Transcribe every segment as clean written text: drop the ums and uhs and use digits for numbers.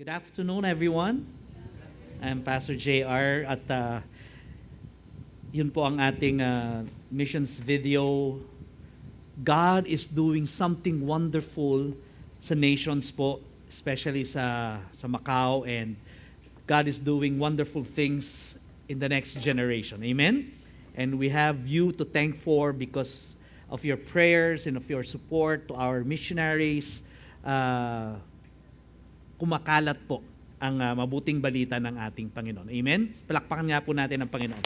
Good afternoon, everyone. I'm Pastor JR at yun po ang ating missions video. God is doing something wonderful sa nations po, especially sa Macau, and God is doing wonderful things in the next generation. Amen? And we have you to thank for because of your prayers and of your support to our missionaries. Kumakalat po ang mabuting balita ng ating Panginoon. Amen? Palakpakan nga po natin ang Panginoon.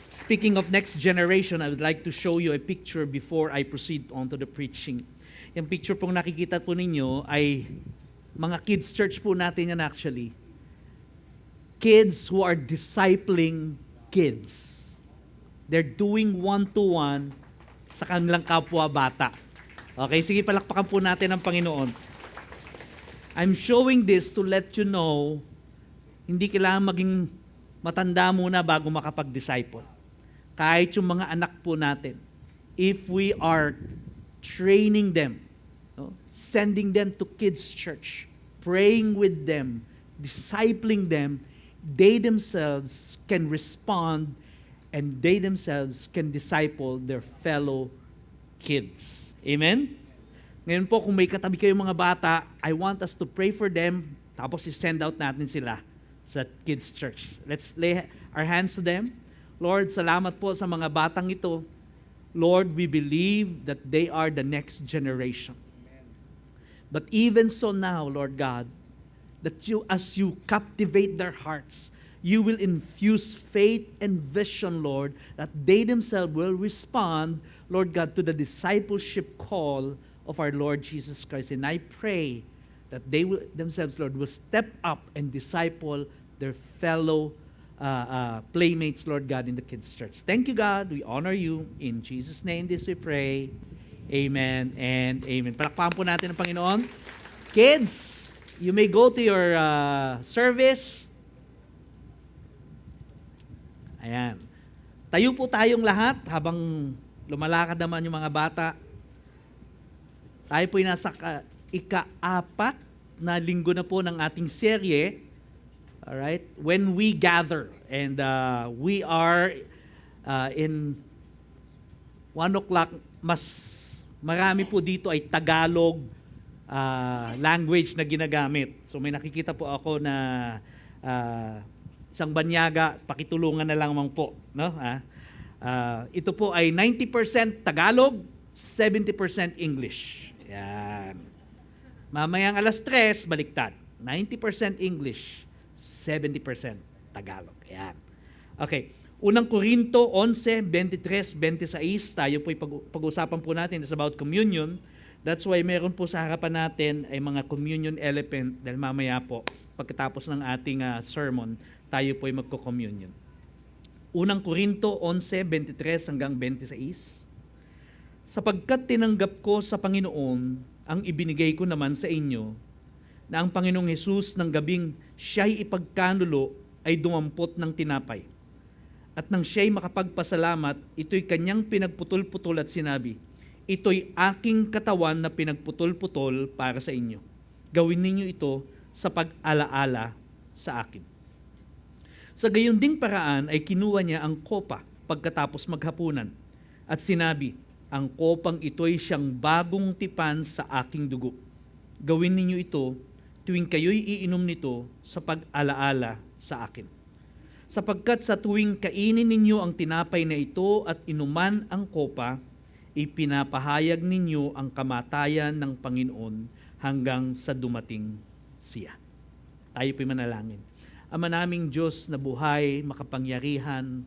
Speaking of next generation, I would like to show you a picture before I proceed on to the preaching. Yung picture pong nakikita po ninyo ay mga kids church po natin yan actually. Kids who are discipling kids. They're doing one-to-one sa kanilang kapwa bata. Okay, sige palakpakan po natin ang Panginoon. I'm showing this to let you know, hindi kailangan maging matanda muna bago makapag-disciple. Kahit yung mga anak po natin, if we are training them, no, sending them to kids' church, praying with them, discipling them, they themselves can respond and they themselves can disciple their fellow kids. Amen? Ngayon po, kung may katabi kayong mga bata, I want us to pray for them, tapos i-send out natin sila sa kids' church. Let's lay our hands to them. Lord, salamat po sa mga batang ito. Lord, we believe that they are the next generation. But even so now, Lord God, that you, as you captivate their hearts, you will infuse faith and vision, Lord, that they themselves will respond, Lord God, to the discipleship call of our Lord Jesus Christ. And I pray that they will themselves, Lord, will step up and disciple their fellow playmates, Lord God, in the kids' church. Thank you, God. We honor you. In Jesus' name this we pray. Amen and amen. Palakpakan po natin ang Panginoon. Kids, you may go to your service. Ayan. Tayo po tayong lahat habang lumalakad naman yung mga bata. Tayo po'y nasa ika-4 na linggo na po ng ating serye. Alright? When we gather. And we are in 1 o'clock. Mas marami po dito ay Tagalog language na ginagamit. So may nakikita po ako na isang banyaga, pakitulungan na lang po. No? Ito po ay 90% Tagalog, 70% English. Yan. Mamayang 3:00, baliktad. 90% English, 70% Tagalog. Yan. Okay. Unang Korinto 11:23-26, tayo po'y pag-usapan po natin is about communion. That's why meron po sa harapan natin ay mga communion element dahil mamaya po, pagkatapos ng ating sermon, tayo po'y magko-communion. Unang Korinto 11:23-26, sapagkat tinanggap ko sa Panginoon ang ibinigay ko naman sa inyo, na ang Panginoong Hesus ng gabing siya'y ipagkanulo ay dumampot ng tinapay. At nang siya'y makapagpasalamat, ito'y kanyang pinagputol-putol at sinabi, ito'y aking katawan na pinagputol-putol para sa inyo. Gawin ninyo ito sa pag-alaala sa akin. Sa gayon ding paraan ay kinuha niya ang kopa pagkatapos maghapunan at sinabi, ang kopang ito'y siyang bagong tipan sa aking dugo. Gawin ninyo ito tuwing kayo'y iinom nito sa pag-alaala sa akin. Sapagkat sa tuwing kainin ninyo ang tinapay na ito at inuman ang kopa, ipinapahayag ninyo ang kamatayan ng Panginoon hanggang sa dumating siya. Tayo po'y manalangin. Ama naming Diyos na buhay, makapangyarihan,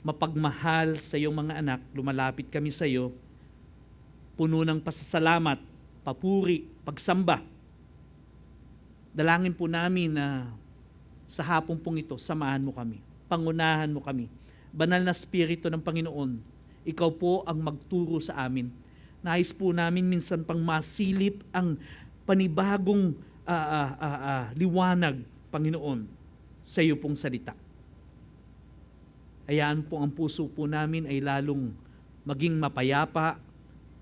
mapagmahal sa iyong mga anak, lumalapit kami sa iyo, puno ng pasasalamat, papuri, pagsamba. Dalangin po namin na sa hapon pong ito, samahan mo kami, pangunahan mo kami. Banal na Espiritu ng Panginoon, ikaw po ang magturo sa amin. Nais po namin minsan pang masilip ang panibagong liwanag, Panginoon, sa iyo pong salita. Hayaan po ang puso po namin ay lalong maging mapayapa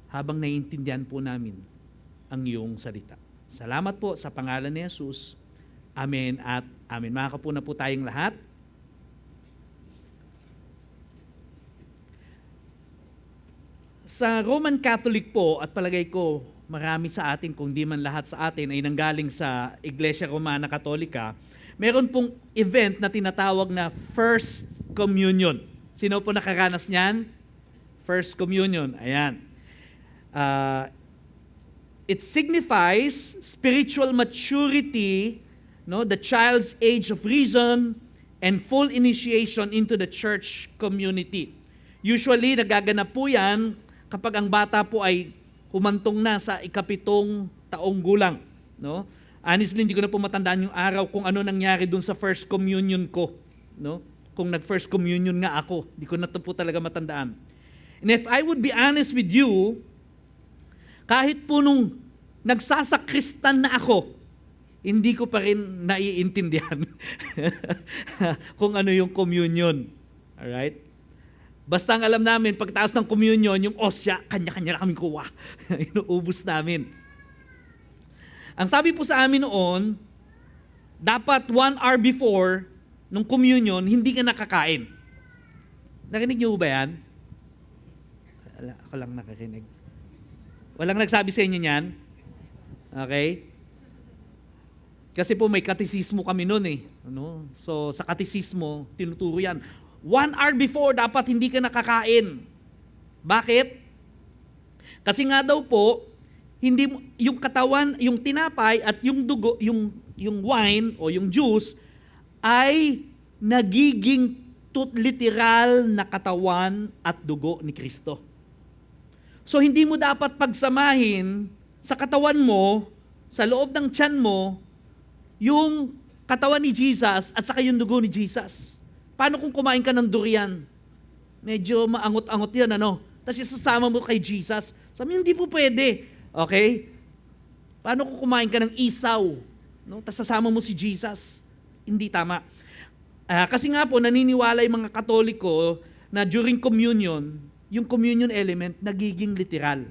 habang naiintindihan po namin ang iyong salita. Salamat po sa pangalan ni Jesus. Amen at amen. Makakapo na po tayong lahat. Sa Roman Catholic po, at palagay ko marami sa atin, kung di man lahat sa atin, ay nanggaling sa Iglesia Romana Katolika, meron pong event na tinatawag na First Communion. Sino po nakaranas niyan? First Communion. Ayan. It signifies spiritual maturity, no, the child's age of reason, and full initiation into the church community. Usually, nagaganap po yan kapag ang bata po ay humantong na sa 7 taong gulang. No? Honestly, hindi ko na po matandaan yung araw kung ano nangyari dun sa first communion ko. No? Kung nag-first communion nga ako, hindi ko na po talaga matandaan. And if I would be honest with you, kahit po nung nagsasakristan na ako, hindi ko pa rin naiintindihan kung ano yung communion. Alright? Basta ang alam namin, pagtaas ng communion, yung osya, kanya-kanya na kami kuha. Inuubos namin. Ang sabi po sa amin noon, dapat 1 hour before nung communion, hindi ka nakakain. Narinig niyo ba yan? Ako lang nakarinig. Walang nagsabi sa inyo niyan? Okay? Kasi po may katisismo kami noon eh. Ano? So sa katisismo, tinuturo yan. 1 hour before, dapat hindi ka nakakain. Bakit? Kasi nga daw po, hindi yung katawan, yung tinapay at yung dugo, yung wine o yung juice ay nagiging literal na katawan at dugo ni Kristo. So hindi mo dapat pagsamahin sa katawan mo, sa loob ng tiyan mo, yung katawan ni Jesus at saka yung dugo ni Jesus. Paano kung kumain ka ng durian? Medyo maangot-angot yan, ano? Tapos isasama mo kay Jesus. Sabi, hindi po pwede. Okay? Paano kung kumain ka ng isaw? No? Tapos sasama mo si Jesus? Hindi tama. Kasi nga po, naniniwala yung mga Katoliko na during communion, yung communion element nagiging literal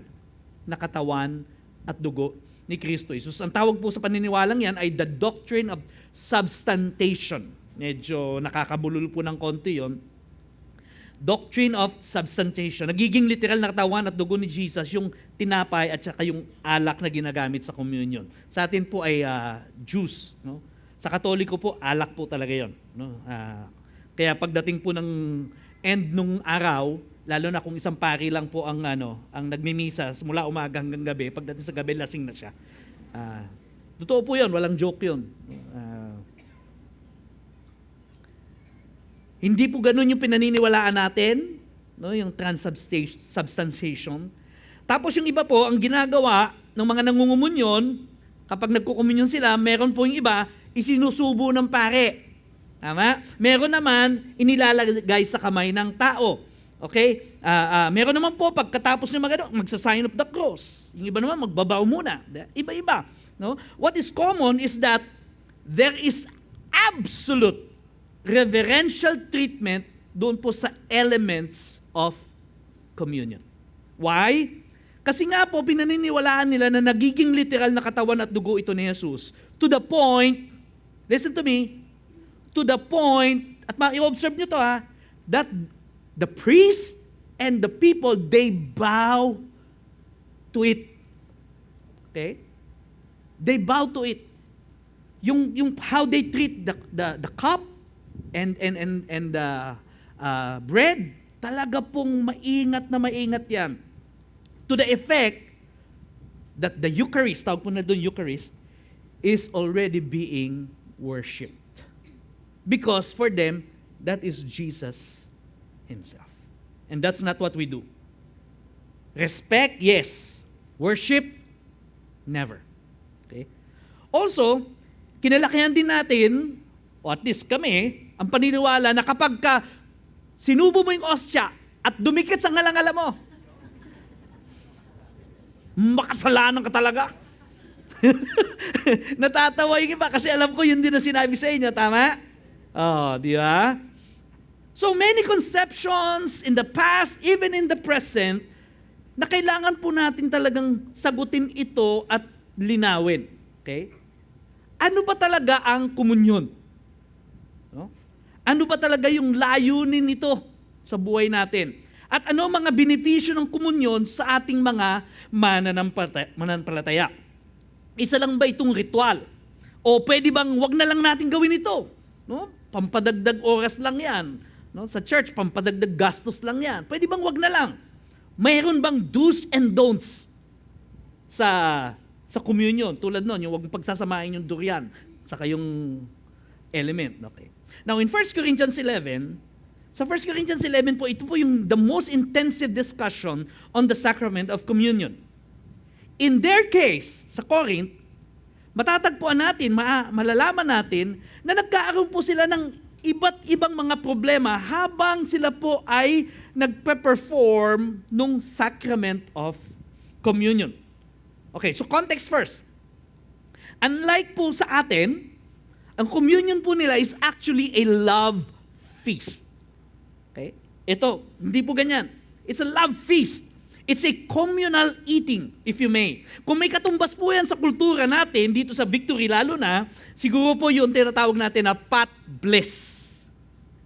na katawan at dugo ni Kristo Jesus. Ang tawag po sa paniniwalang yan ay the doctrine of substantiation. Medyo nakakabulol po ng konti yon. Doctrine of substantiation. Nagiging literal na katawan at dugo ni Jesus yung tinapay at saka yung alak na ginagamit sa communion. Sa atin po ay juice. No? Sa Katoliko po, alak po talaga yon. No? Kaya pagdating po ng end nung araw, lalo na kung isang pari lang po ang nagmimisa mula umaga hanggang gabi, pagdating sa gabi lasing na siya. Totoo po 'yon, walang joke 'yon. Hindi po ganun yung pinaniniwalaan natin, no, yung transubstantiation. Tapos yung iba po, ang ginagawa ng mga nangungumunyon, kapag nagkukumunyon sila, meron po yung iba, isinusubo ng pare. Tama? Meron naman, inilalagay sa kamay ng tao. Okay? Meron naman po, pagkatapos ng mga magsasign of the cross. Yung iba naman, magbabaw muna. Iba-iba. No? What is common is that there is absolute reverential treatment doon po sa elements of communion. Why? Kasi nga po, pinaniniwalaan nila na nagiging literal na katawan at dugo ito ni Jesus to the point, listen to me, to the point, at i-observe nyo to that the priest and the people, they bow to it. Okay? They bow to it. Yung how they treat the cup and bread, talaga pong maingat yan. To the effect that the Eucharist, tawag po na doon Eucharist, is already being worshipped. Because for them, that is Jesus Himself. And that's not what we do. Respect, yes. Worship, never. Okay? Also, kinalakihan din natin, o at least kami, ang paniniwala na kapag sinubo mo yung ostya at dumikit sa ngalangala mo, makasalanan ka talaga. Natatawa yung iba kasi alam ko yun din ang sinabi sa inyo, tama? Oh, di ba? So many conceptions in the past, even in the present, na kailangan po natin talagang sagutin ito at linawin. Okay? Ano ba talaga ang komunyon? No? Ano ba talaga yung layunin nito sa buhay natin? At ano ang mga benepisyo ng komunyon sa ating mga mananampalataya? Isa lang ba itong ritual? O pwede bang wag na lang natin gawin ito? No? Pampadagdag oras lang yan. No? Sa church, pampadagdag gastos lang yan. Pwede bang wag na lang? Mayroon bang do's and don'ts sa communion? Tulad nun, yung wag mong pagsasamahin yung durian saka yung element. Okay. Now, in 1 Corinthians 11, sa 1 Corinthians 11 po, ito po yung the most intensive discussion on the sacrament of communion. In their case, sa Corinth, matatagpuan natin, malalaman natin na nagkaaroon po sila ng iba't ibang mga problema habang sila po ay nagpe-perform nung sacrament of communion. Okay, so context first. Unlike po sa atin, ang communion po nila is actually a love feast. Okay? Ito, hindi po ganyan. It's a love feast. It's a communal eating, if you may. Kung may katumbas po yan sa kultura natin, dito sa Victory lalo na, siguro po yung tinatawag natin na pot bliss.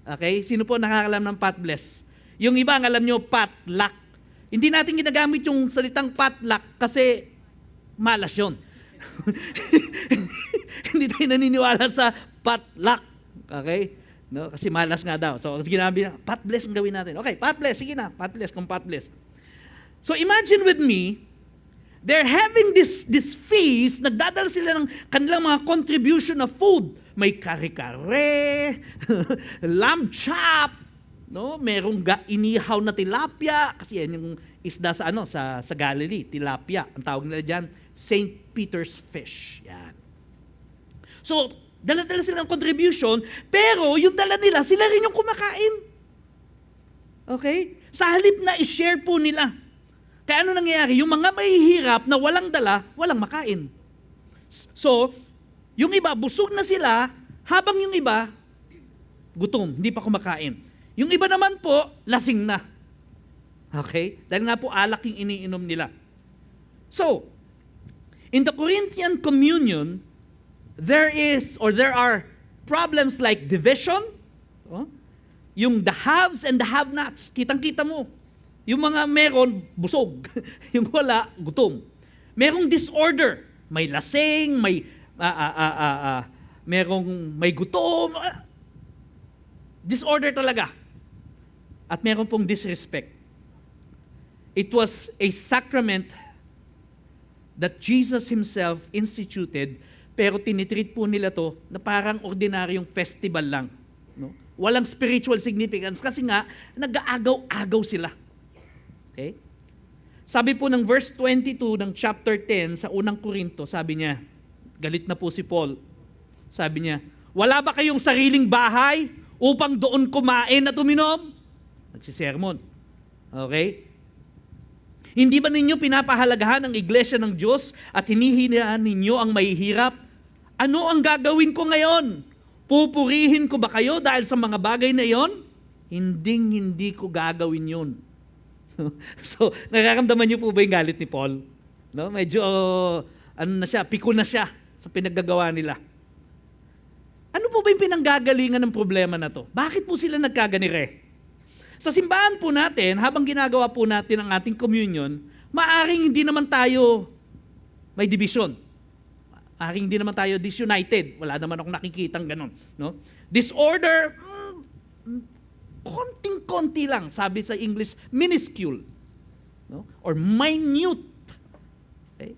Okay? Sino po nakakalam ng pot bliss? Yung iba, ang alam nyo, potluck. Hindi natin ginagamit yung salitang potluck kasi malas yun. Hindi tayo naniniwala sa potluck. Okay? No? Kasi malas nga daw. So, ginamit na, pot bliss ang gawin natin. Okay, pot bliss. Sige na, pot bliss kung pot bliss. So imagine with me, they're having this feast, nagdadala sila ng kanilang mga contribution of food. May kare-kare, lamb chop, no? Merong inihaw na tilapia, kasi yan yung isda sa Galilee, tilapia. Ang tawag nila diyan, St. Peter's fish. Yan. So, dala-dala sila ng contribution, pero yung dala nila, sila rin yung kumakain. Okay? Sa halip na i-share po nila. Kaya ano nangyayari? Yung mga mahihirap na walang dala, walang makain. So, yung iba, busog na sila, habang yung iba, gutom, hindi pa kumakain. Yung iba naman po, lasing na. Okay? Dahil nga po alak yung iniinom nila. So, in the Corinthian communion, there are problems like division, yung the haves and the have-nots. Kitang-kita mo. Yung mga meron, busog. Yung wala, gutom. Merong disorder. May lasing, may gutom. Disorder talaga. At meron pong disrespect. It was a sacrament that Jesus Himself instituted, pero tinitreat po nila to na parang ordinaryong festival lang. No? Walang spiritual significance kasi nga, nag-aagaw-agaw sila. Okay? Sabi po ng verse 22 ng chapter 10 sa unang Korinto, sabi niya, galit na po si Paul. Sabi niya, wala ba kayong sariling bahay upang doon kumain at uminom? Nagsisermon. Okay? Hindi ba ninyo pinapahalagahan ang iglesia ng Diyos at hinihinayaan ninyo ang mahihirap? Ano ang gagawin ko ngayon? Pupurihin ko ba kayo dahil sa mga bagay na iyon? Hindi ko gagawin yun. So, nakakamdaman niyo po ba yung galit ni Paul? No? Medyo, piko na siya sa pinaggagawa nila. Ano po ba yung pinanggagalingan ng problema na to? Bakit po sila nagkaganire? Sa simbahan po natin, habang ginagawa po natin ang ating communion, maaring hindi naman tayo may division. Maaring hindi naman tayo disunited. Wala naman akong nakikitang ganun. No? Disorder, konting-konti lang, sabi sa English, minuscule, no? Or minute. Okay?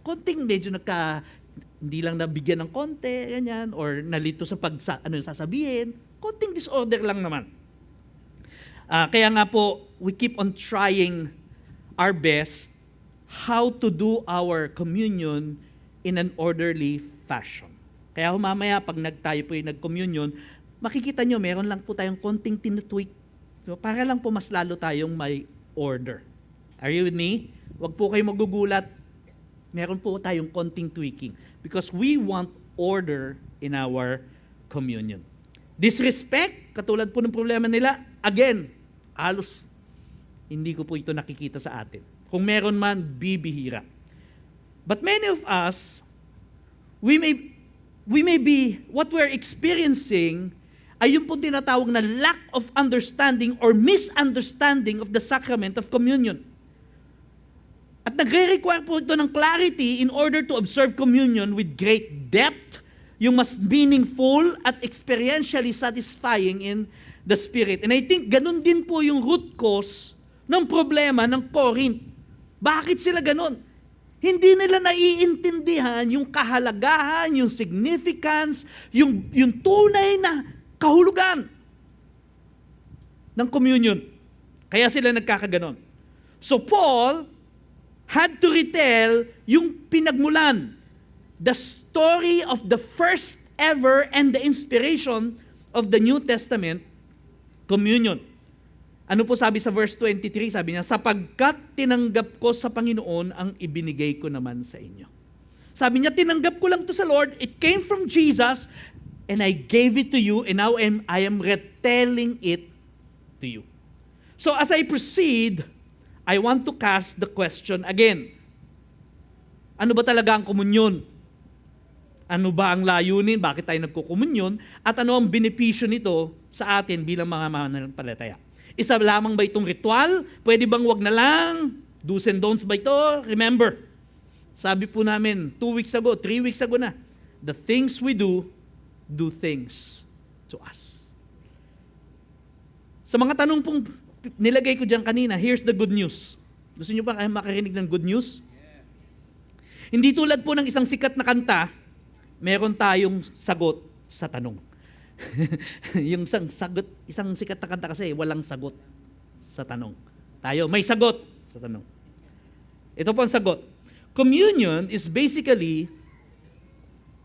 Konting medyo hindi lang nabigyan ng konti, ganyan, or nalito sa sasabihin, konting disorder lang naman. Kaya nga po, we keep on trying our best how to do our communion in an orderly fashion. Kaya mamaya, pag tayo po yung nag-communion, makikita nyo, meron lang po tayong konting tinutweak. So, para lang po mas lalo tayong may order. Are you with me? Huwag po kayong magugulat. Meron po tayong konting tweaking. Because we want order in our communion. Disrespect, katulad po ng problema nila, again, halos hindi ko po ito nakikita sa atin. Kung meron man, bibihira. But many of us we may be, what we're experiencing ay yung po tinatawag na lack of understanding or misunderstanding of the sacrament of communion. At nagre-require po ito ng clarity in order to observe communion with great depth, yung mas meaningful at experientially satisfying in the Spirit. And I think ganun din po yung root cause ng problema ng Corinth. Bakit sila ganun? Hindi nila naiintindihan yung kahalagahan, yung significance, yung tunay na kahulugan ng communion. Kaya sila nagkakaganon. So Paul had to retell yung pinagmulan, the story of the first ever and the inspiration of the New Testament communion. Ano po sabi sa verse 23? Sabi niya, sapagkat tinanggap ko sa Panginoon ang ibinigay ko naman sa inyo. Sabi niya, tinanggap ko lang to sa Lord, it came from Jesus, and I gave it to you, and now I am retelling it to you. So as I proceed, I want to cast the question again. Ano ba talaga ang komunyon? Ano ba ang layunin? Bakit tayo nagkukomunyon? At ano ang benepisyo nito sa atin bilang mga mananampalataya? Isa lamang ba itong ritual? Pwede bang wag na lang? Do's and don'ts ba ito? Remember, sabi po namin 2 weeks ago, 3 weeks ago na, the things we do things to us. Sa mga tanong pong nilagay ko dyan kanina, here's the good news. Gusto nyo ba makarinig ng good news? Yeah. Hindi tulad po ng isang sikat na kanta, meron tayong sagot sa tanong. Yung isang sikat na kanta kasi, walang sagot sa tanong. Tayo, may sagot sa tanong. Ito po ang sagot. Communion is basically,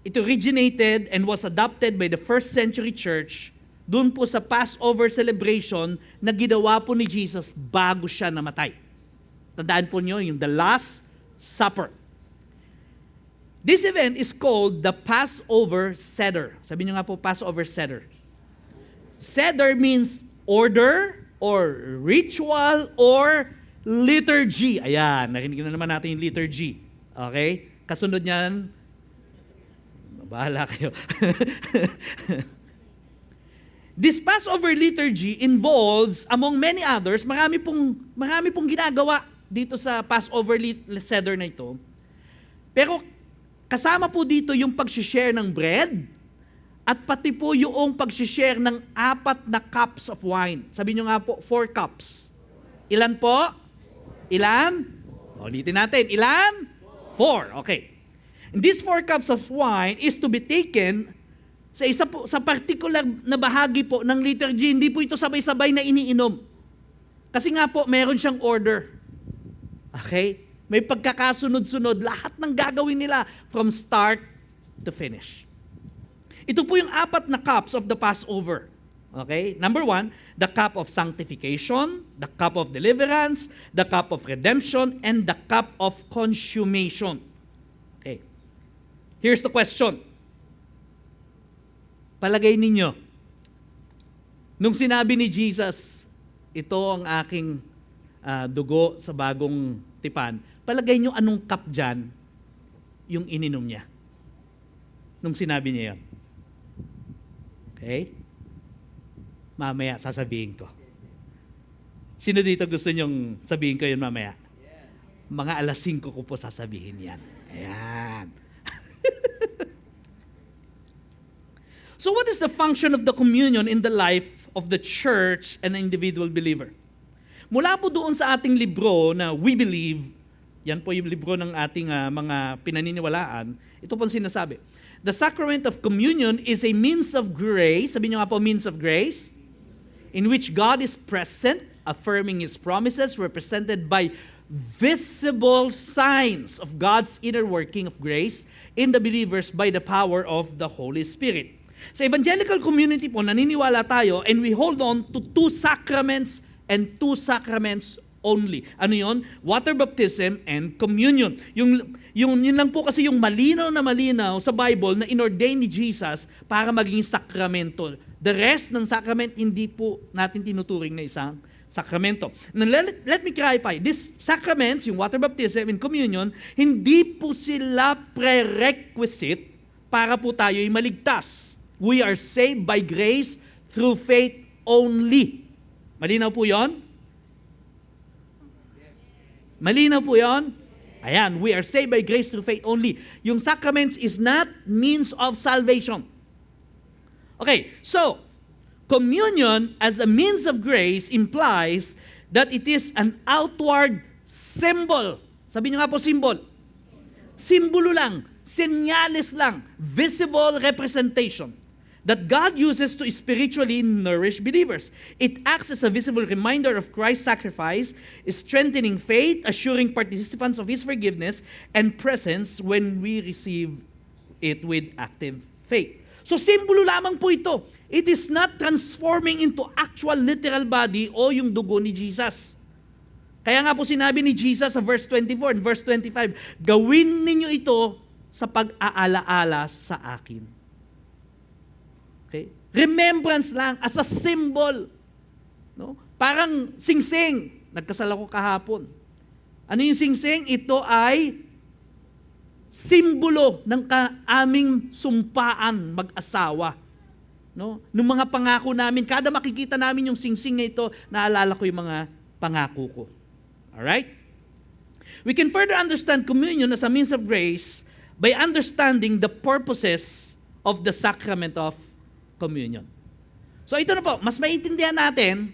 it originated and was adopted by the first century church doon po sa Passover celebration na ginawa po ni Jesus bago siya namatay. Tandaan po nyo yung the Last Supper. This event is called the Passover Seder. Sabi nyo nga po, Passover Seder. Seder means order or ritual or liturgy. Ayan, narinig na naman natin yung liturgy. Okay? Kasunod niyan, bahala kayo. This Passover liturgy involves, among many others, marami pong ginagawa dito sa Passover Seder na ito. Pero kasama po dito yung pag-share ng bread at pati po yung pag-share ng 4 na cups of wine. Sabi nyo nga po, 4 cups. Ilan po? Ilan? Ulitin natin. Ilan? 4. Okay. And these 4 cups of wine is to be taken sa particular na bahagi po ng liturgy. Hindi po ito sabay-sabay na iniinom. Kasi nga po, meron siyang order. Okay? May pagkakasunod-sunod. Lahat ng gagawin nila from start to finish. Ito po yung 4 na cups of the Passover. Okay? Number 1, the cup of sanctification, the cup of deliverance, the cup of redemption, and the cup of consummation. Okay. Here's the question. Palagay ninyo, nung sinabi ni Jesus, ito ang aking dugo sa bagong tipan, palagay nyo anong cup dyan yung ininom niya? Nung sinabi niya yun. Okay? Mamaya sasabihin ko. Sino dito gusto nyong sabihin ko yun mamaya? Mga 5:00 ko po sasabihin yan. Ayan. So what is the function of the communion in the life of the church and the individual believer? Mula po doon sa ating libro na We Believe, yan po yung libro ng ating mga pinaniniwalaan, ito po sinasabi. The sacrament of communion is a means of grace, sabi nyo nga po, means of grace, in which God is present, affirming His promises, represented by visible signs of God's inner working of grace in the believers by the power of the Holy Spirit. Sa evangelical community po, naniniwala tayo and we hold on to 2 sacraments and 2 sacraments only. Ano yon? Water baptism and communion. Yun lang po kasi yung malinaw sa Bible na inordain ni Jesus para maging sakramento. The rest ng sacrament, hindi po natin tinuturing na isang sakramento. Now, let me clarify. These sacraments, yung water baptism and communion, hindi po sila prerequisite para po tayo'y maligtas. We are saved by grace through faith only. Malinaw po yon? Malinaw po yon? Ayan, we are saved by grace through faith only. Yung sacraments is not means of salvation. Okay, so, communion as a means of grace implies that it is an outward symbol. Sabi nyo nga po, symbol. Simbolo lang, senyales lang, visible representation that God uses to spiritually nourish believers. It acts as a visible reminder of Christ's sacrifice, strengthening faith, assuring participants of His forgiveness and presence when we receive it with active faith. So, simbolo lamang po ito. It is not transforming into actual literal body o yung dugo ni Jesus. Kaya nga po sinabi ni Jesus sa verse 24 and verse 25, gawin ninyo ito sa pag-aalaala sa akin. Okay? Remembrance lang as a symbol. No? Parang singsing. Nagkasal ako kahapon. Ano yung singsing? Ito ay simbolo ng aming sumpaan mag-asawa. No? Nung mga pangako namin, kada makikita namin yung singsing na ito, naalala ko yung mga pangako ko. Alright? We can further understand communion as a means of grace by understanding the purposes of the sacrament of communion. So ito na po, mas maintindihan natin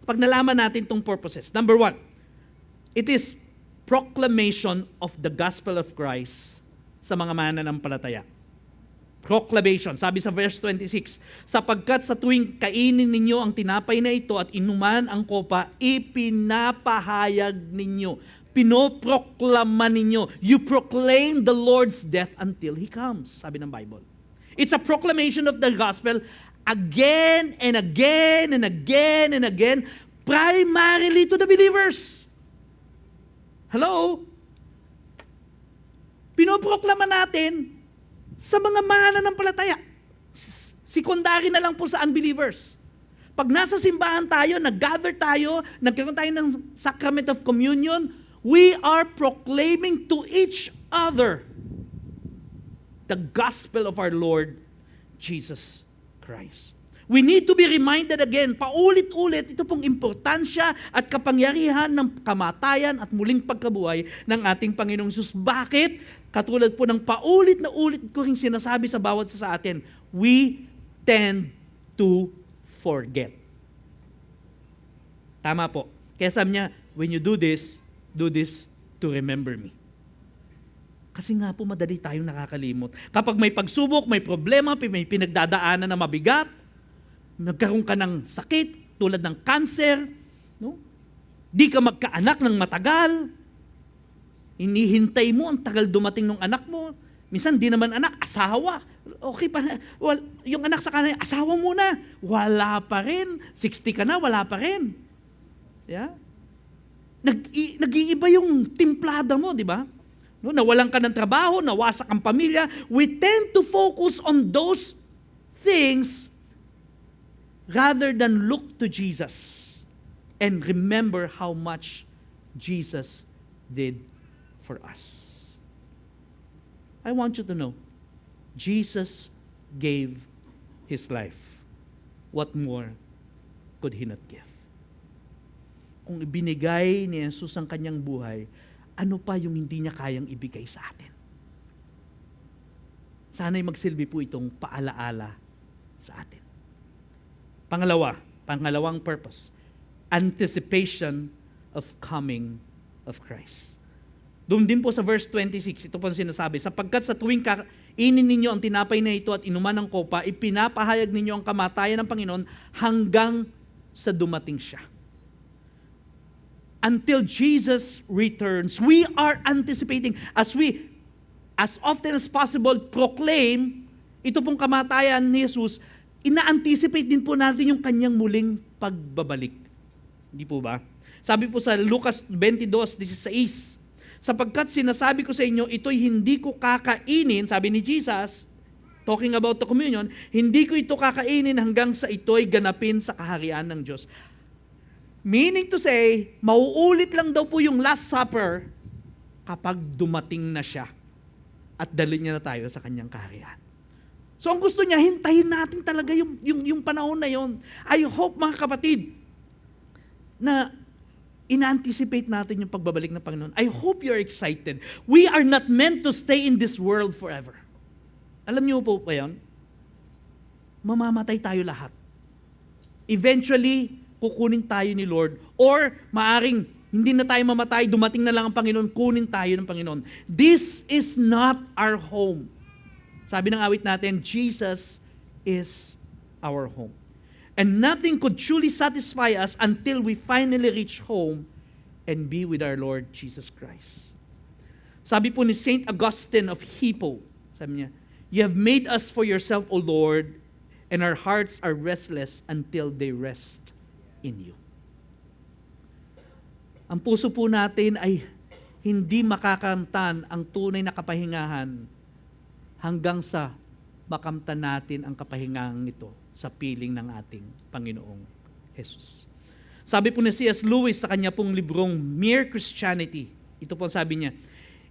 pag nalaman natin itong purposes. Number one, it is proclamation of the gospel of Christ sa mga mananampalataya. Proclamation, sabi sa verse 26, sapagkat sa tuwing kainin ninyo ang tinapay na ito at inuman ang kopa, ipinapahayag ninyo, pinoproklama ninyo. You proclaim the Lord's death until He comes, sabi ng Bible. It's a proclamation of the gospel again and again and again and again, primarily to the believers. Hello? Pinoproklama natin sa mga mananampalataya. Secondary na lang po sa unbelievers. Pag nasa simbahan tayo, nag-gather tayo, nagkaroon tayo ng sacrament of communion, we are proclaiming to each other the gospel of our Lord Jesus Christ. We need to be reminded again, paulit-ulit, ito pong importansya at kapangyarihan ng kamatayan at muling pagkabuhay ng ating Panginoong Hesus. Bakit? Katulad po ng paulit na ulit ko rin sinasabi sa bawat sa atin, we tend to forget. Tama po. Kaya sabi niya, when you do this to remember me. Kasi nga po madali tayong nakakalimot. Kapag may pagsubok, may problema, may pinagdadaanan na mabigat, nagkaroon ka ng sakit, tulad ng cancer, no? Di ka magkaanak ng matagal, inihintay mo, ang tagal dumating ng anak mo, minsan di naman anak, asawa, okay pa, well, yung anak sa kanila, asawa muna, wala pa rin, 60 ka na, wala pa rin. Yeah? Nag-iiba yung timplada mo, di ba? No, nawalan ka ng trabaho, nawasak ang pamilya, we tend to focus on those things rather than look to Jesus and remember how much Jesus did for us. I want you to know, Jesus gave His life. What more could He not give? Kung ibinigay ni Jesus ang kanyang buhay, ano pa yung hindi niya kayang ibigay sa atin? Sana'y magsilbi po itong paalaala sa atin. Pangalawang purpose, anticipation of coming of Christ. Doon din po sa verse 26, ito po ang sinasabi, sapagkat sa tuwing kainin ninyo ang tinapay na ito at inuman ng kopa, ipinapahayag ninyo ang kamatayan ng Panginoon hanggang sa dumating siya. Until Jesus returns, we are anticipating, as often as possible, proclaim ito pong kamatayan ni Jesus, ina-anticipate din po natin yung kanyang muling pagbabalik. Hindi po ba? Sabi po sa Lucas 22:16, sapagkat sinasabi ko sa inyo, ito'y hindi ko kakainin, sabi ni Jesus, talking about the communion, hindi ko ito kakainin hanggang sa ito'y ganapin sa kaharian ng Diyos. Meaning to say, mauulit lang daw po yung Last Supper kapag dumating na siya at dalhin niya na tayo sa kanyang kaharian. So ang gusto niya, hintayin natin talaga yung panahon na yon. I hope mga kapatid, na ina-anticipate natin yung pagbabalik ng Panginoon. I hope you're excited. We are not meant to stay in this world forever. Alam niyo po ba yan? Mamamatay tayo lahat. Eventually, kukunin tayo ni Lord. Or, maaring hindi na tayo mamatay, dumating na lang ang Panginoon, kunin tayo ng Panginoon. This is not our home. Sabi ng awit natin, Jesus is our home. And nothing could truly satisfy us until we finally reach home and be with our Lord Jesus Christ. Sabi po ni Saint Augustine of Hippo, sabi niya, "You have made us for yourself, O Lord, and our hearts are restless until they rest in you." Ang puso po natin ay hindi makakamtan ang tunay na kapahingahan hanggang sa makamtan natin ang kapahingahan ito sa piling ng ating Panginoong Jesus. Sabi po ni C.S. Lewis sa kanya pong librong Mere Christianity, ito po sabi niya,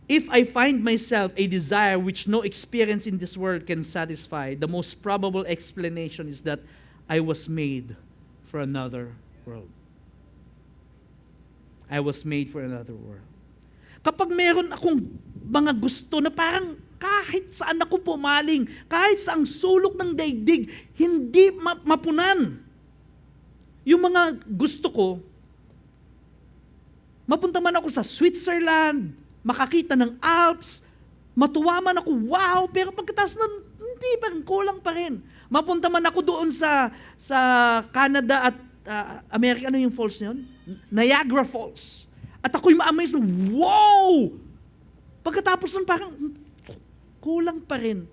"If I find myself a desire which no experience in this world can satisfy, the most probable explanation is that I was made for another world." I was made for another world. Kapag meron akong mga gusto na parang kahit saan ako pumaling, kahit sa ang sulok ng daigdig, hindi mapunan. Yung mga gusto ko, mapunta man ako sa Switzerland, makakita ng Alps, matuwa man ako, wow, pero pagkatapos nun, hindi pa rin, kulang pa rin. Mapunta man ako doon sa Canada at America, ano yung falls yun? Niagara Falls. At ako'y ma-amaze, wow! Pagkatapos nun, parang kulang pa rin.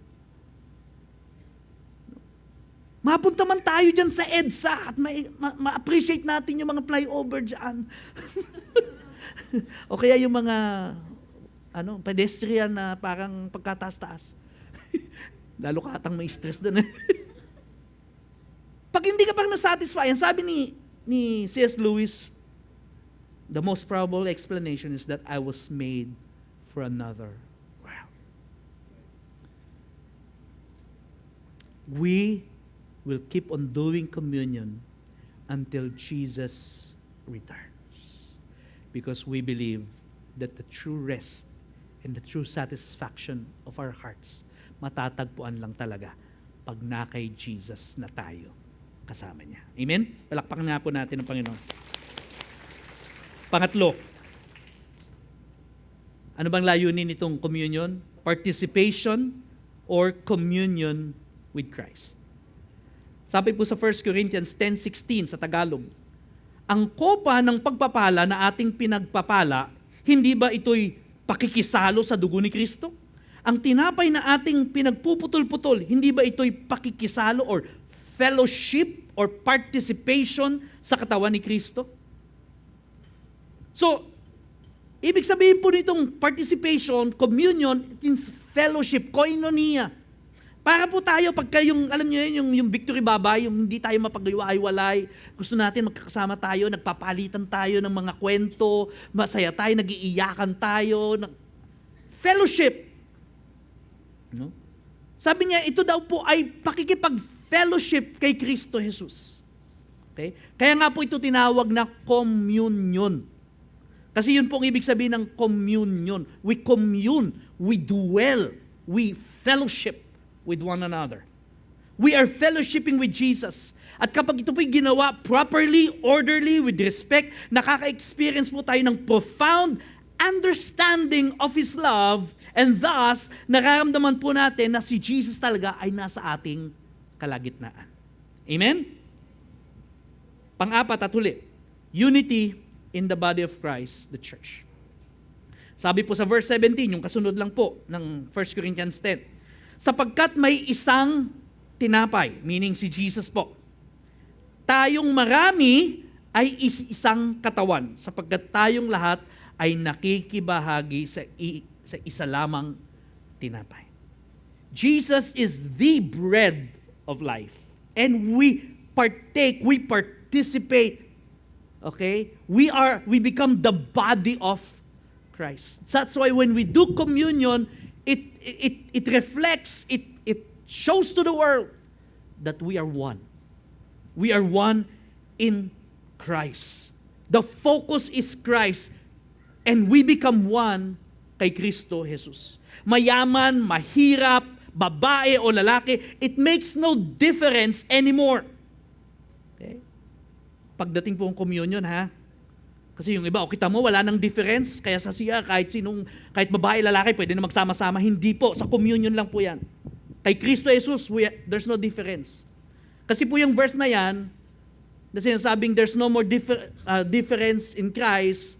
Mapunta man tayo dyan sa EDSA at ma-appreciate natin yung mga flyover dyan. O kaya yung mga pedestrian na parang pagkataas-taas. Lalo ka atang may stress doon. Pag hindi ka parang nasatisfy, ang sabi ni C.S. Lewis, the most probable explanation is that I was made for another world. We will keep on doing communion until Jesus returns. Because we believe that the true rest and the true satisfaction of our hearts matatagpuan lang talaga pag na kay Jesus na tayo kasama niya. Amen? Palakpakan nga po natin ang Panginoon. Pangatlo, ano bang layunin nitong communion? Participation or communion with Christ. Sabi po sa 1 Corinthians 10:16 sa Tagalog, ang kopa ng pagpapala na ating pinagpapala, hindi ba ito'y pakikisalo sa dugo ni Kristo? Ang tinapay na ating pinagpuputol-putol, hindi ba ito'y pakikisalo or fellowship or participation sa katawan ni Kristo? So, ibig sabihin po nitong participation, communion, it means fellowship, koinonia. Para po tayo, pagka yung, alam niyo yun, yung victory babay, yung hindi tayo mapag-iwalay, gusto natin magkakasama tayo, nagpapalitan tayo ng mga kwento, masaya tayo, nag-iiyakan tayo, fellowship. No? Sabi niya, ito daw po ay pakikipag-fellowship kay Kristo Jesus. Okay? Kaya nga po ito tinawag na communion. Kasi yun po ang ibig sabihin ng communion. We commune, we dwell, we fellowship with one another. We are fellowshipping with Jesus. At kapag ito po'y ginawa properly, orderly, with respect, nakaka-experience po tayo ng profound understanding of His love, and thus, nararamdaman po natin na si Jesus talaga ay nasa ating kalagitnaan. Amen? Pang-apat at huli, unity in the body of Christ, the church. Sabi po sa verse 17, yung kasunod lang po ng 1 Corinthians 10, sapagkat may isang tinapay, meaning si Jesus po, tayong marami ay isang katawan, sapagkat tayong lahat ay nakikibahagi sa isa lamang tinapay. Jesus is the bread of life. And we partake, we participate. Okay? We become the body of Christ. That's why when we do communion, it reflects, it shows to the world that we are one. We are one in Christ. The focus is Christ, and we become one kay Kristo Jesus. Mayaman, mahirap, babae o lalaki, it makes no difference anymore. Okay? Pagdating po ang communion, ha? Kasi yung iba, kita mo, wala nang difference, kaya sa siya, kahit babae, lalaki, pwede na magsama-sama. Hindi po, sa communion lang po yan. Kay Kristo Jesus, there's no difference. Kasi po yung verse na yan, na sinasabing there's no more difference in Christ,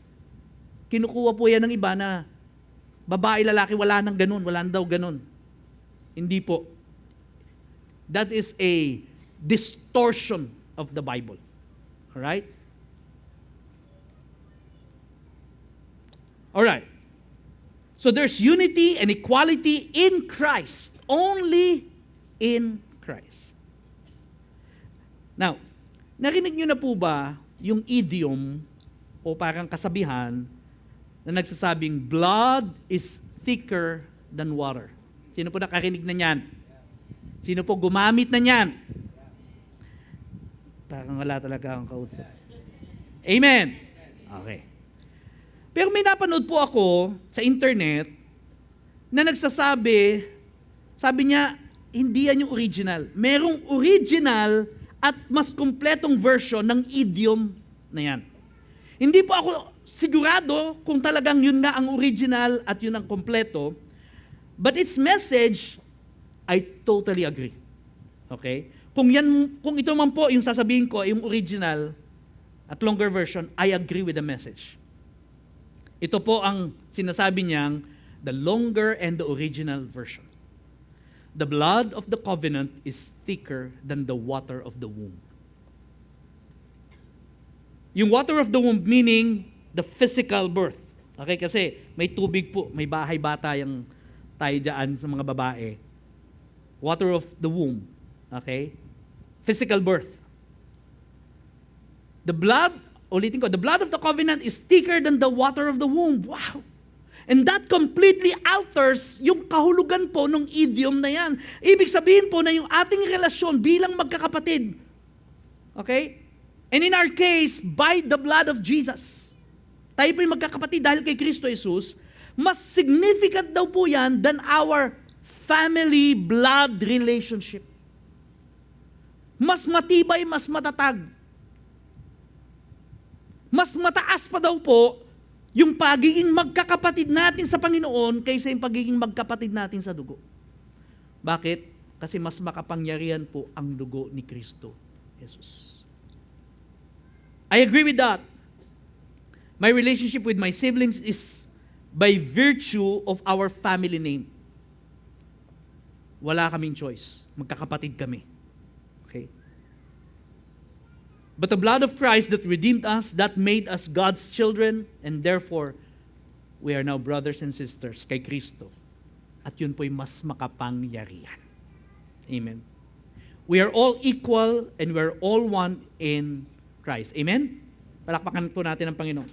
kinukuha po yan ng iba na babae, lalaki, wala nang ganun, wala nang daw ganun. Hindi po. That is a distortion of the Bible. Alright? Alright. So there's unity and equality in Christ. Only in Christ. Now, narinig nyo na po ba yung idiom o parang kasabihan na nagsasabing blood is thicker than water? Sino po nakarinig na niyan? Sino po gumamit na niyan? Parang wala talaga akong kausap. Amen. Okay. Pero may napanood po ako sa internet na nagsasabi, sabi niya, hindi yan yung original. Merong original at mas kumpletong version ng idiom na yan. Hindi po ako sigurado kung talagang yun nga ang original at yun ang kumpleto, but its message, I totally agree. Okay? Kung ito man po yung sasabihin ko, yung original at longer version, I agree with the message. Ito po ang sinasabi niyang the longer and the original version. The blood of the covenant is thicker than the water of the womb. Yung water of the womb meaning the physical birth. Okay, kasi may tubig po, may bahay bata yung tayo dyan sa mga babae. Water of the womb. Okay? Physical birth. The blood, ulitin ko, the blood of the covenant is thicker than the water of the womb. Wow! And that completely alters yung kahulugan po ng idiom na yan. Ibig sabihin po na yung ating relasyon bilang magkakapatid, okay? And in our case, by the blood of Jesus, tayo po yung magkakapatid dahil kay Kristo Jesus, mas significant daw po yan than our family blood relationship. Mas matibay, mas matatag. Mas mataas pa daw po yung pagiging magkakapatid natin sa Panginoon kaysa yung pagiging magkapatid natin sa dugo. Bakit? Kasi mas makapangyarihan po ang dugo ni Kristo Jesus. I agree with that. My relationship with my siblings is by virtue of our family name. Wala kaming choice. Magkakapatid kami. Okay? But the blood of Christ that redeemed us, that made us God's children, and therefore, we are now brothers and sisters kay Kristo. At yun po'y mas makapangyarihan. Amen. We are all equal and we are all one in Christ. Amen? Palakpakan po natin ang Panginoon.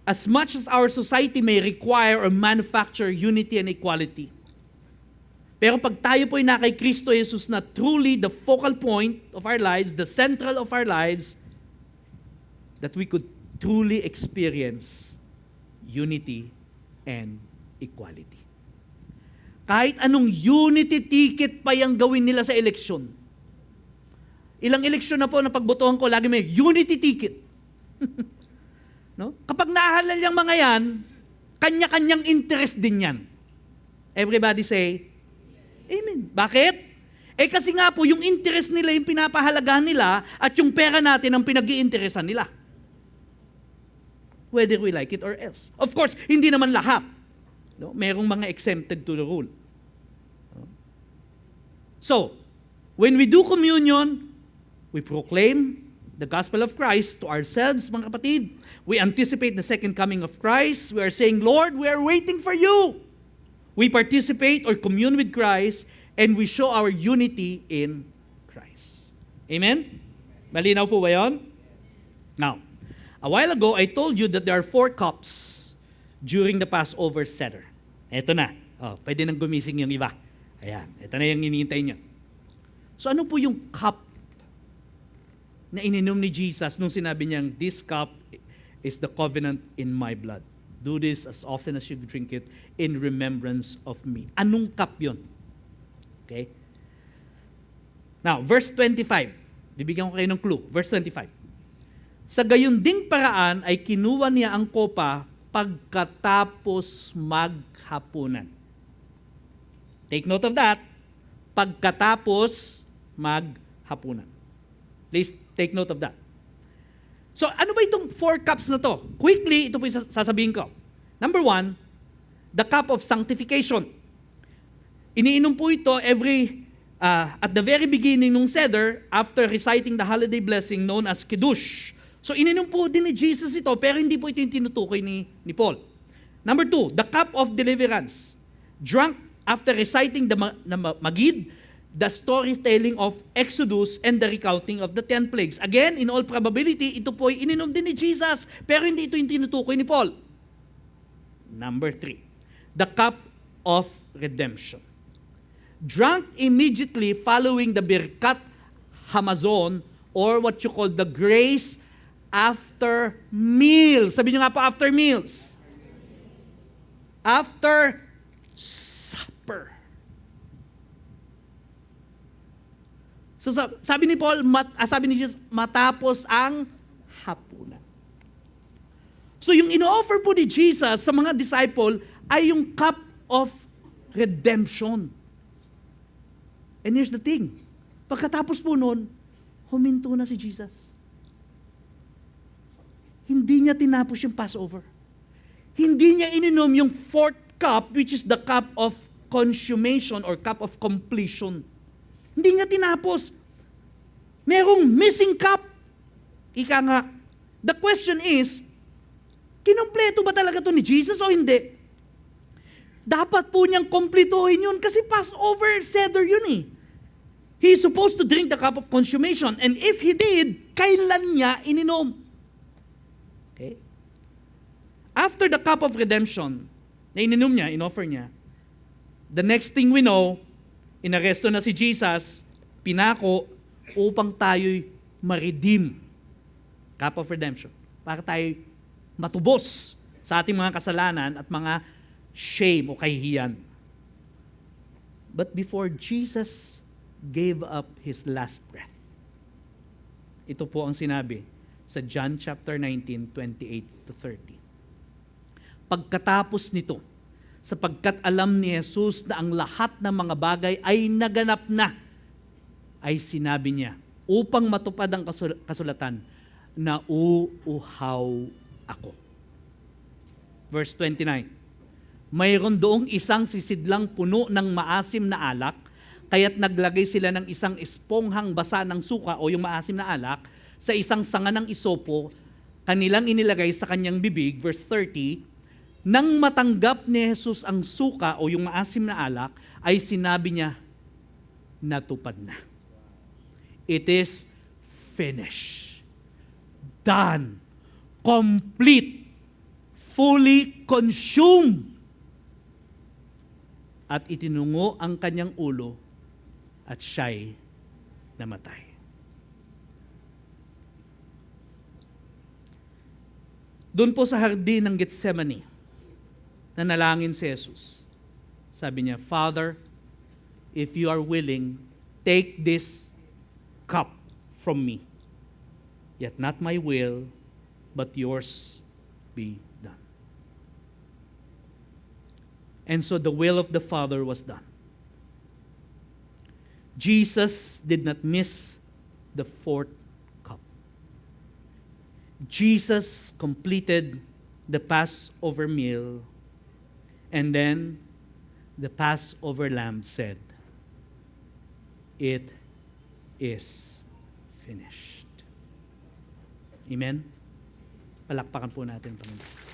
As much as our society may require or manufacture unity and equality, pero pag tayo po'y na kay Kristo Jesus na truly the focal point of our lives, the central of our lives, that we could truly experience unity and equality. Kahit anong unity ticket pa yung gawin nila sa eleksyon. Ilang eleksyon na po na pagbotohan ko, lagi may unity ticket. No? Kapag nahalal yung mga yan, kanya-kanyang interest din yan. Everybody say, Amen. Bakit? Kasi nga po, yung interest nila, yung pinapahalagahan nila, at yung pera natin ang pinag-iinteresan nila. Whether we like it or else. Of course, hindi naman lahat. No? Merong mga exempted to the rule. So, when we do communion, we proclaim the gospel of Christ to ourselves, mga kapatid. We anticipate the second coming of Christ. We are saying, Lord, we are waiting for you. We participate or commune with Christ, and we show our unity in Christ. Amen? Malinaw po ba yun? Now, a while ago, I told you that there are 4 cups during the Passover Seder. Ito na. Oh, pwede nang gumising yung iba. Ayan, ito na yung hinihintay niyo. So ano po yung cup na ininom ni Jesus nung sinabi niyang, this cup is the covenant in my blood. Do this as often as you drink it in remembrance of me. Anong cup yun? Okay? Now, verse 25. Bibigyan ko kayo ng clue. Verse 25. Sa gayon ding paraan ay kinuha niya ang kopa pagkatapos maghapunan. Take note of that. Pagkatapos maghapunan. Please take note of that. So, ano ba itong 4 cups na to? Quickly, ito po yung sasabihin ko. Number 1, the cup of sanctification. Iniinom po ito at the very beginning ng Seder, after reciting the holiday blessing known as Kiddush. So, ininom po din ni Jesus ito, pero hindi po ito yung tinutukoy ni Paul. Number 2, the cup of deliverance. Drunk after reciting the Magid, the storytelling of Exodus and the recounting of the 10 plagues. Again, in all probability, ito po ay ininom din ni Jesus, pero hindi ito yung tinutukoy ni Paul. Number 3, the cup of redemption. Drunk immediately following the Birkat Hamazon, or what you call the grace after meal. Sabi nyo nga po, after meals. After supper. So sabi ni Paul, sabi ni Jesus, matapos ang hapunan. So yung ino-offer po ni Jesus sa mga disciple ay yung cup of redemption. And here's the thing, pagkatapos po nun, huminto na si Jesus. Hindi niya tinapos yung Passover. Hindi niya ininom yung 4th cup, which is the cup of consummation or cup of completion. Hindi niya tinapos. Merong missing cup. Ika nga, the question is, kinumpleto ba talaga to ni Jesus o hindi? Dapat po niyang kompletohin yun kasi Passover Seder yun eh. He's supposed to drink the cup of consummation. And if he did, kailan niya ininom? Okay? After the cup of redemption, na ininom niya, inoffer niya, the next thing we know, inaresto na si Jesus, pinako, upang tayo'y ma-redeem. Cup of redemption. Para tayo matubos sa ating mga kasalanan at mga shame o kahihiyan. But before Jesus gave up His last breath, ito po ang sinabi sa John chapter 19, 28 to 30. Pagkatapos nito, sapagkat alam ni Jesus na ang lahat ng mga bagay ay naganap na, ay sinabi niya, upang matupad ang kasulatan, na uuhaw ako. Verse 29, mayroon doong isang sisidlang puno ng maasim na alak, kaya't naglagay sila ng isang esponghang basa ng suka o yung maasim na alak sa isang sanga ng isopo, kanilang inilagay sa kanyang bibig. Verse 30, nang matanggap ni Jesus ang suka o yung maasim na alak, ay sinabi niya, natupad na. It is finished. Done. Complete. Fully consumed. At itinungo ang kanyang ulo at siya'y namatay. Doon po sa hardin ng Getsemani, nanalangin si Jesus. Sabi niya, Father, if you are willing, take this cup from me. Yet not my will, but yours be done. And so the will of the Father was done. Jesus did not miss the 4th cup. Jesus completed the Passover meal, and then the Passover lamb said, it is finished. Amen? Palakpakan po natin, Panginoon.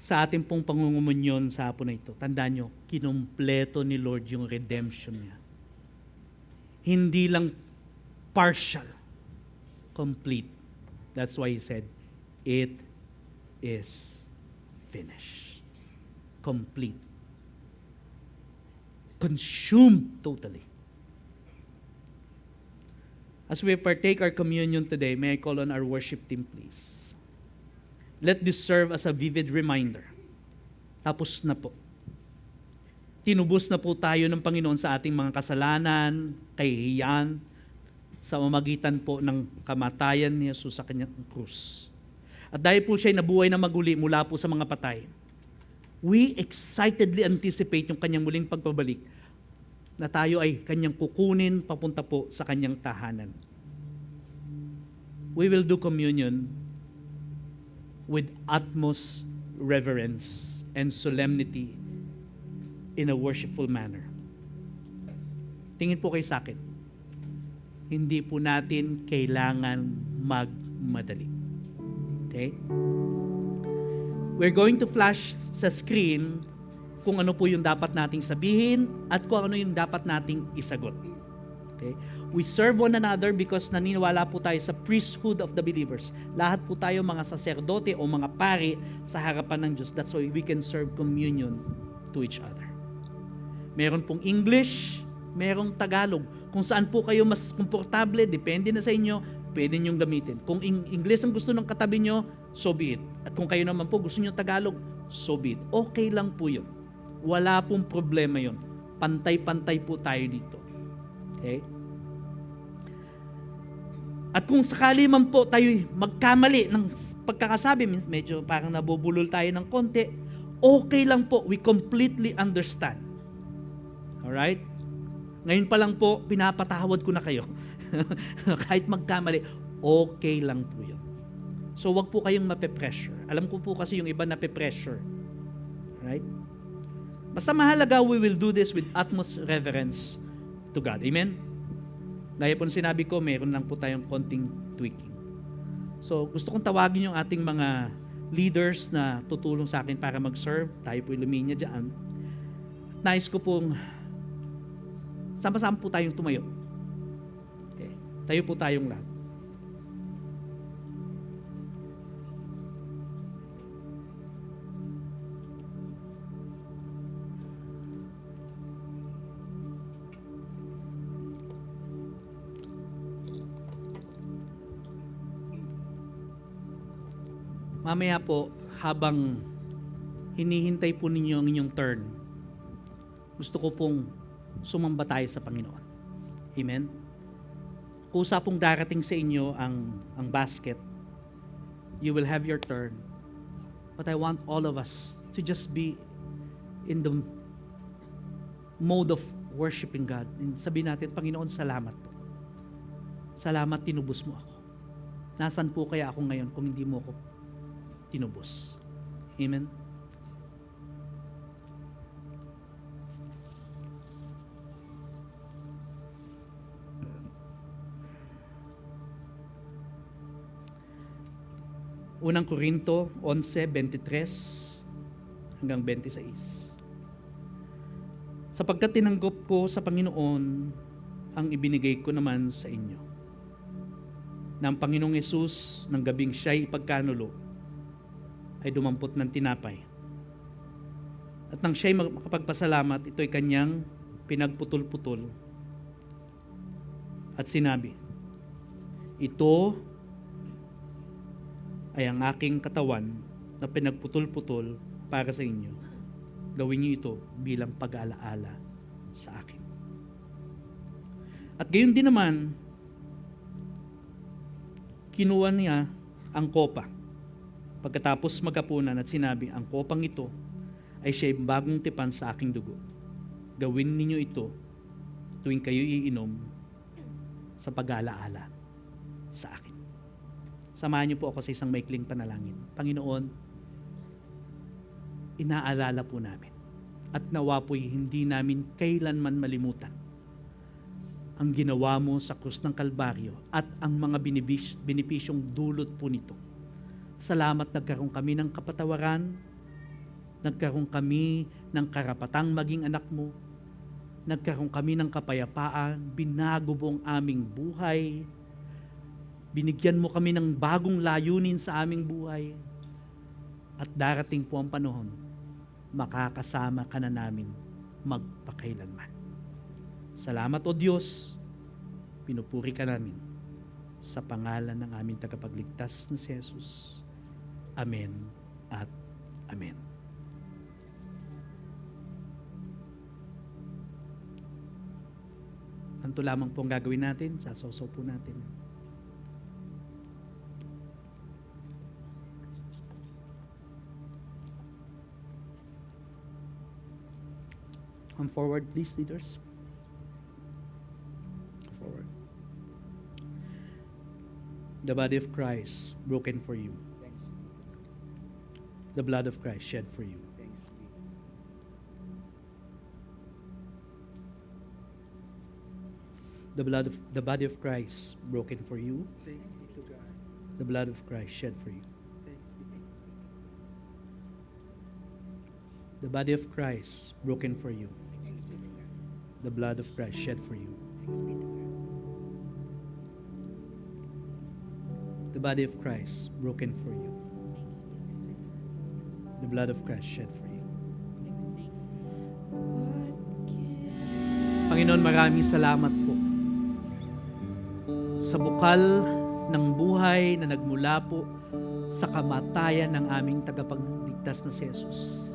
Sa ating pong pangungumunyon sa hapon na ito, tandaan nyo, kinumpleto ni Lord yung redemption niya. Hindi lang partial, complete. That's why He said, it is finished. Complete. Consumed totally. As we partake our communion today, may I call on our worship team, please. Let this serve as a vivid reminder. Tapos na po. Tinubos na po tayo ng Panginoon sa ating mga kasalanan, kahihiyan, sa mamagitan po ng kamatayan ni Jesus sa kanyang krus. At dahil po siya'y nabuhay na maguli mula po sa mga patay, we excitedly anticipate yung kanyang muling pagpabalik na tayo ay kanyang kukunin papunta po sa kanyang tahanan. We will do communion with utmost reverence and solemnity in a worshipful manner. Tingin po kayo sa akin. Hindi po natin kailangan magmadali. Okay? We're going to flash sa screen kung ano po yung dapat nating sabihin at kung ano yung dapat nating isagot. Okay? We serve one another because naniniwala po tayo sa priesthood of the believers. Lahat po tayo mga saserdote o mga pari sa harapan ng Diyos. That's why we can serve communion to each other. Meron pong English, merong Tagalog. Kung saan po kayo mas komportable, depende na sa inyo, pwede niyong gamitin. Kung English ang gusto ng katabi nyo, so be it. At kung kayo naman po gusto nyo Tagalog, so be it. Okay lang po yun. Wala pong problema yun. Pantay-pantay po tayo dito. Okay? At kung sakali man po tayo magkamali ng pagkakasabi, medyo parang nabubulol tayo ng konti, okay lang po. We completely understand. Alright? Ngayon pa lang po, pinapatawad ko na kayo. Kahit magkamali, okay lang po yun. So, wag po kayong mape-pressure. Alam ko po kasi yung iba nape-pressure. Right? Basta mahalaga, we will do this with utmost reverence to God. Amen? Dahil po sinabi ko, meron lang po tayong konting tweaking. So, gusto kong tawagin yung ating mga leaders na tutulong sa akin para mag-serve. Tayo po luminya dyan. Nais ko pong sama-sama po tayong tumayo. Okay. Tayo po tayong lahat. Mamaya po, habang hinihintay po ninyo ang inyong turn, gusto ko pong sumamba tayo sa Panginoon. Amen? Kusa pong darating sa inyo ang basket, you will have your turn. But I want all of us to just be in the mode of worshiping God. And sabihin natin, Panginoon, salamat po. Salamat, tinubos mo ako. Nasaan po kaya ako ngayon kung hindi mo ako tinubos? Amen? Unang Korinto 11:23 hanggang 26. Sapagkat tinanggap ko sa Panginoon ang ibinigay ko naman sa inyo, na ang Panginoong Hesus ng gabing siya'y ipagkanulo ay dumampot ng tinapay. At nang siya'y makapagpasalamat, ito'y kanyang pinagputol-putol at sinabi, ito ay ang aking katawan na pinagputol-putol para sa inyo. Gawin niyo ito bilang pag-aalaala sa akin. At gayon din naman, kinuha niya ang kopa pagkatapos magkapunan at sinabi, ang kopang ito ay siya'y bagong tipan sa aking dugo. Gawin ninyo ito tuwing kayo iinom sa pag-aalaala sa akin. Samahan niyo po ako sa isang maikling panalangin. Panginoon, inaalala po namin at nawa po'y hindi namin kailanman malimutan ang ginawa mo sa krus ng Kalbaryo at ang mga benepisyong dulot po nito. Salamat, nagkaroon kami ng kapatawaran, nagkaroon kami ng karapatang maging anak mo, nagkaroon kami ng kapayapaan, binago mo ang aming buhay, binigyan mo kami ng bagong layunin sa aming buhay. At darating po ang panahon, makakasama ka na namin magpakailanman. Salamat o Diyos, pinupuri ka namin sa pangalan ng aming tagapagligtas na si Jesus. Amen at Amen. Anto lamang po ang gagawin natin, sasaw-saw po natin. Come forward, please, leaders. Forward. The body of Christ broken for you. The blood of Christ shed for you. The body of Christ broken for you. Thanks be to God. The blood of Christ shed for you. Thanks be to God. The body of Christ broken for you. Thanks be to God. The blood of Christ shed for you. Thanks be to God. The body of Christ broken for you. The blood of Christ shed for you. Panginoon, maraming salamat po sa bukal ng buhay na nagmula po sa kamatayan ng aming tagapagligtas na si Jesus.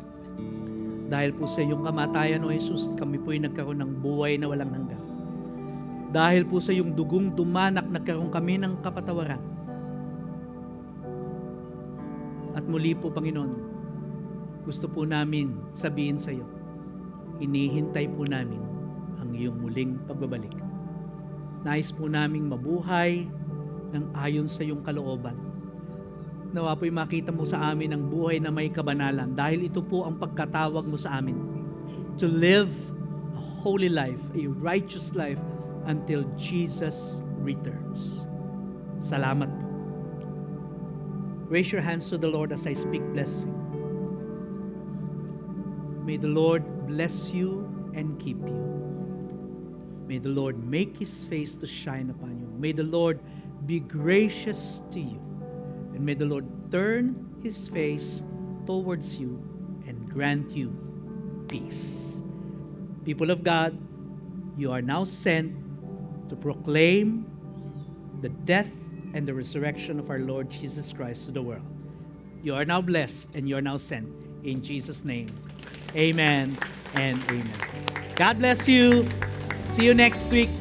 Dahil po sa iyong kamatayan, O Jesus, kami po'y nagkaroon ng buhay na walang hanggan. Dahil po sa iyong dugong dumanak, nagkaroon kami ng kapatawaran. At muli po, Panginoon, gusto po namin sabihin sa iyo, hinihintay po namin ang iyong muling pagbabalik. Nais po naming mabuhay ng ayon sa iyong kalooban. Nawa po'y makita mo sa amin ang buhay na may kabanalan dahil ito po ang pagkatawag mo sa amin. To live a holy life, a righteous life until Jesus returns. Salamat po. Raise your hands to the Lord as I speak blessing. May the Lord bless you and keep you. May the Lord make His face to shine upon you. May the Lord be gracious to you. And may the Lord turn His face towards you and grant you peace. People of God, you are now sent to proclaim the death and the resurrection of our Lord Jesus Christ to the world. You are now blessed and you are now sent. In Jesus' name, amen and amen. God bless you. See you next week.